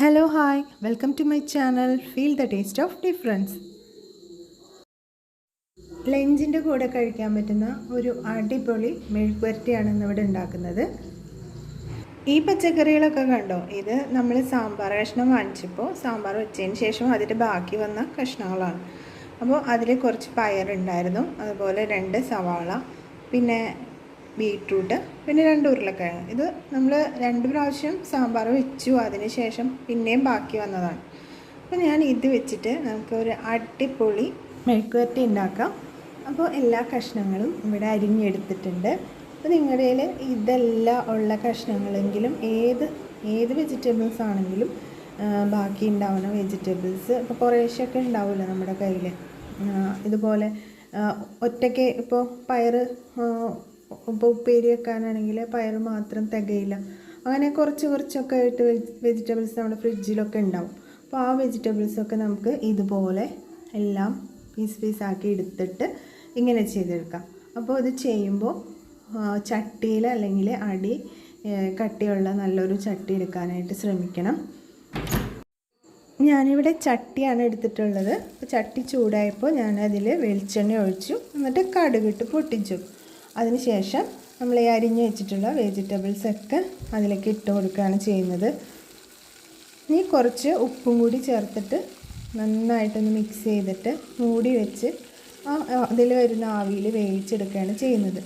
Hello, hi, welcome to my channel. Feel the taste of difference. ലഞ്ചിൻ്റെ കൂടെ കഴിക്കാൻ പറ്റുന്ന ഒരു അടിപൊളി മെഴുക്കുവരട്ടിയാണ് ഇന്നിവിടെ ഉണ്ടാക്കുന്നത്. ഈ പച്ചക്കറികളൊക്കെ കണ്ടോ, ഇത് നമ്മൾ സാമ്പാർ കഷ്ണം വാങ്ങിച്ചപ്പോൾ സാമ്പാർ വെച്ചതിന് ശേഷം അതിൻ്റെ ബാക്കി വന്ന കഷ്ണങ്ങളാണ്. അപ്പോൾ അതിൽ കുറച്ച് പയറുണ്ടായിരുന്നു, അതുപോലെ 2 സവാള, പിന്നെ ബീട്രൂട്ട്, പിന്നെ 2 ഉരുളക്കിഴങ്ങ്. ഇത് നമ്മൾ 2 പ്രാവശ്യം സാമ്പാർ വെച്ചു, അതിന് ശേഷം പിന്നെയും ബാക്കി വന്നതാണ്. അപ്പോൾ ഞാൻ ഇത് വെച്ചിട്ട് നമുക്കൊരു അടിപൊളി മെഴുക്കുവരട്ടി ഉണ്ടാക്കാം. അപ്പോൾ എല്ലാ കഷ്ണങ്ങളും ഇവിടെ അരിഞ്ഞെടുത്തിട്ടുണ്ട്. അപ്പോൾ നിങ്ങളുടെ കയ്യിൽ ഇതെല്ലാം ഉള്ള കഷ്ണങ്ങളെങ്കിലും ഏത് വെജിറ്റബിൾസ് ആണെങ്കിലും ബാക്കി ഉണ്ടാവുന്ന വെജിറ്റബിൾസ് ഇപ്പോൾ കുറേശ്ശൊക്കെ ഉണ്ടാവില്ല നമ്മുടെ കയ്യിൽ. ഇതുപോലെ ഒറ്റയ്ക്ക് ഇപ്പോൾ പയറ് ഇപ്പോൾ ഉപ്പേരി വെക്കാനാണെങ്കിൽ പയർ മാത്രം തികയില്ല. അങ്ങനെ കുറച്ചൊക്കെ ആയിട്ട് വെജിറ്റബിൾസ് നമ്മുടെ ഫ്രിഡ്ജിലൊക്കെ ഉണ്ടാവും. അപ്പോൾ ആ വെജിറ്റബിൾസൊക്കെ നമുക്ക് ഇതുപോലെ എല്ലാം പീസാക്കി എടുത്തിട്ട് ഇങ്ങനെ ചെയ്തെടുക്കാം. അപ്പോൾ ഇത് ചെയ്യുമ്പോൾ ചട്ടിയിൽ അല്ലെങ്കിൽ അടി കട്ടിയുള്ള നല്ലൊരു ചട്ടി എടുക്കാനായിട്ട് ശ്രമിക്കണം. ഞാനിവിടെ ചട്ടിയാണ് എടുത്തിട്ടുള്ളത്. അപ്പോൾ ചട്ടി ചൂടായപ്പോൾ ഞാനതിൽ വെളിച്ചെണ്ണ ഒഴിച്ചു, എന്നിട്ട് കടുകിട്ട് പൊട്ടിച്ചു. അതിനുശേഷം നമ്മൾ ഈ അരിഞ്ഞ് വെച്ചിട്ടുള്ള വെജിറ്റബിൾസൊക്കെ അതിലേക്ക് ഇട്ട് കൊടുക്കുകയാണ് ചെയ്യുന്നത്. ഇനി കുറച്ച് ഉപ്പും കൂടി ചേർത്തിട്ട് നന്നായിട്ടൊന്ന് മിക്സ് ചെയ്തിട്ട് മൂടി വെച്ച് അതിൽ വരുന്ന ആവിയിൽ വേവിച്ചെടുക്കുകയാണ് ചെയ്യുന്നത്.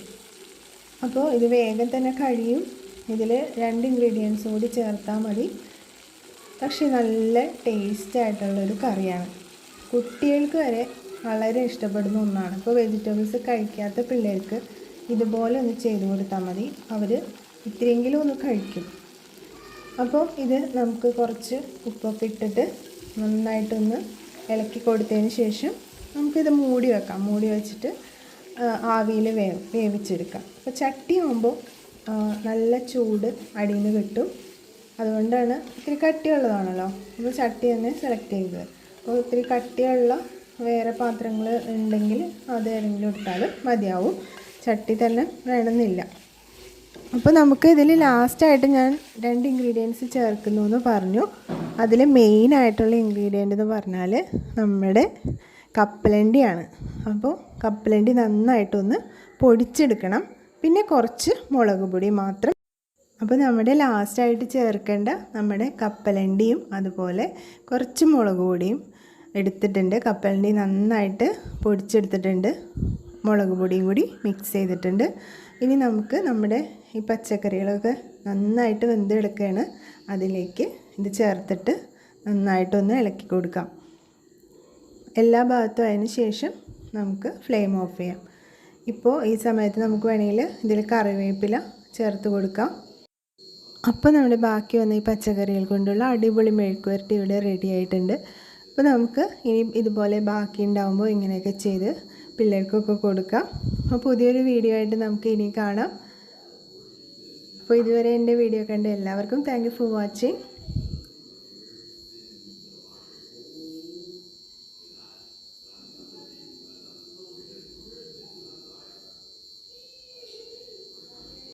അപ്പോൾ ഇത് വേഗം തന്നെ കഴിയും. ഇതിൽ 2 ഇൻഗ്രീഡിയൻസും കൂടി ചേർത്താൽ മതി. പക്ഷേ നല്ല ടേസ്റ്റ് ആയിട്ടുള്ളൊരു കറിയാണ്. കുട്ടികൾക്ക് വരെ വളരെ ഇഷ്ടപ്പെടുന്ന ഒന്നാണ്. ഇപ്പോൾ വെജിറ്റബിൾസ് കഴിക്കാത്ത പിള്ളേർക്ക് ഇതുപോലെ ഒന്ന് ചെയ്ത് കൊടുത്താൽ മതി, അവർ ഇത്തിരിയെങ്കിലും ഒന്ന് കഴിക്കും. അപ്പോൾ ഇത് നമുക്ക് കുറച്ച് ഉപ്പൊക്കെ ഇട്ടിട്ട് നന്നായിട്ടൊന്ന് ഇളക്കി കൊടുത്തതിന് ശേഷം നമുക്കിത് മൂടി വെക്കാം. മൂടി വെച്ചിട്ട് ആവിയിൽ വേവിച്ചെടുക്കാം. അപ്പോൾ ചട്ടി ആകുമ്പോൾ നല്ല ചൂട് അടിയിൽ നിന്ന് കിട്ടും. അതുകൊണ്ടാണ് ഇത്തിരി കട്ടിയുള്ളതാണല്ലോ, അപ്പോൾ ചട്ടി തന്നെ സെലക്ട് ചെയ്തത്. അപ്പോൾ ഇത്തിരി കട്ടിയുള്ള വേറെ പാത്രങ്ങൾ ഉണ്ടെങ്കിൽ അത് ഏതെങ്കിലും എടുത്താലും മതിയാവും, ചട്ടി തന്നെ വേണമെന്നില്ല. അപ്പോൾ നമുക്ക് ഇതിൽ ലാസ്റ്റായിട്ട് ഞാൻ 2 ഇൻഗ്രീഡിയൻസ് ചേർക്കുന്നു എന്ന് പറഞ്ഞു. അതിൽ മെയിനായിട്ടുള്ള ഇൻഗ്രീഡിയൻ്റ് എന്ന് പറഞ്ഞാൽ നമ്മുടെ കപ്പലണ്ടിയാണ്. അപ്പോൾ കപ്പലണ്ടി നന്നായിട്ടൊന്ന് പൊടിച്ചെടുക്കണം, പിന്നെ കുറച്ച് മുളക് പൊടി മാത്രം. അപ്പോൾ നമ്മുടെ ലാസ്റ്റായിട്ട് ചേർക്കേണ്ട നമ്മുടെ കപ്പലണ്ടിയും അതുപോലെ കുറച്ച് മുളക് പൊടിയും എടുത്തിട്ടുണ്ട്. കപ്പലണ്ടി നന്നായിട്ട് പൊടിച്ചെടുത്തിട്ടുണ്ട്, മുളക് പൊടിയും കൂടി മിക്സ് ചെയ്തിട്ടുണ്ട്. ഇനി നമുക്ക് നമ്മുടെ ഈ പച്ചക്കറികളൊക്കെ നന്നായിട്ട് വെന്തെടുക്കുകയാണ്. അതിലേക്ക് ഇത് ചേർത്തിട്ട് നന്നായിട്ടൊന്ന് ഇളക്കി കൊടുക്കാം. എല്ലാ ഭാഗത്തും അതിന് ശേഷം നമുക്ക് ഫ്ലെയിം ഓഫ് ചെയ്യാം. ഇപ്പോൾ ഈ സമയത്ത് നമുക്ക് വേണമെങ്കിൽ ഇതിൽ കറിവേപ്പില ചേർത്ത് കൊടുക്കാം. അപ്പോൾ നമ്മുടെ ബാക്കി വന്ന ഈ പച്ചക്കറികൾ കൊണ്ടുള്ള അടിപൊളി മെഴുക്കുവരട്ടി ഇവിടെ റെഡി ആയിട്ടുണ്ട്. അപ്പോൾ നമുക്ക് ഇനി ഇതുപോലെ ബാക്കി ഉണ്ടാകുമ്പോൾ ഇങ്ങനെയൊക്കെ ചെയ്ത് പിള്ളേർക്കൊക്കെ കൊടുക്കാം. അപ്പോൾ പുതിയൊരു വീഡിയോ ആയിട്ട് നമുക്ക് ഇനി കാണാം. അപ്പോൾ ഇതുവരെ എൻ്റെ വീഡിയോ കണ്ട എല്ലാവർക്കും താങ്ക് യു ഫോർ വാച്ചിങ്.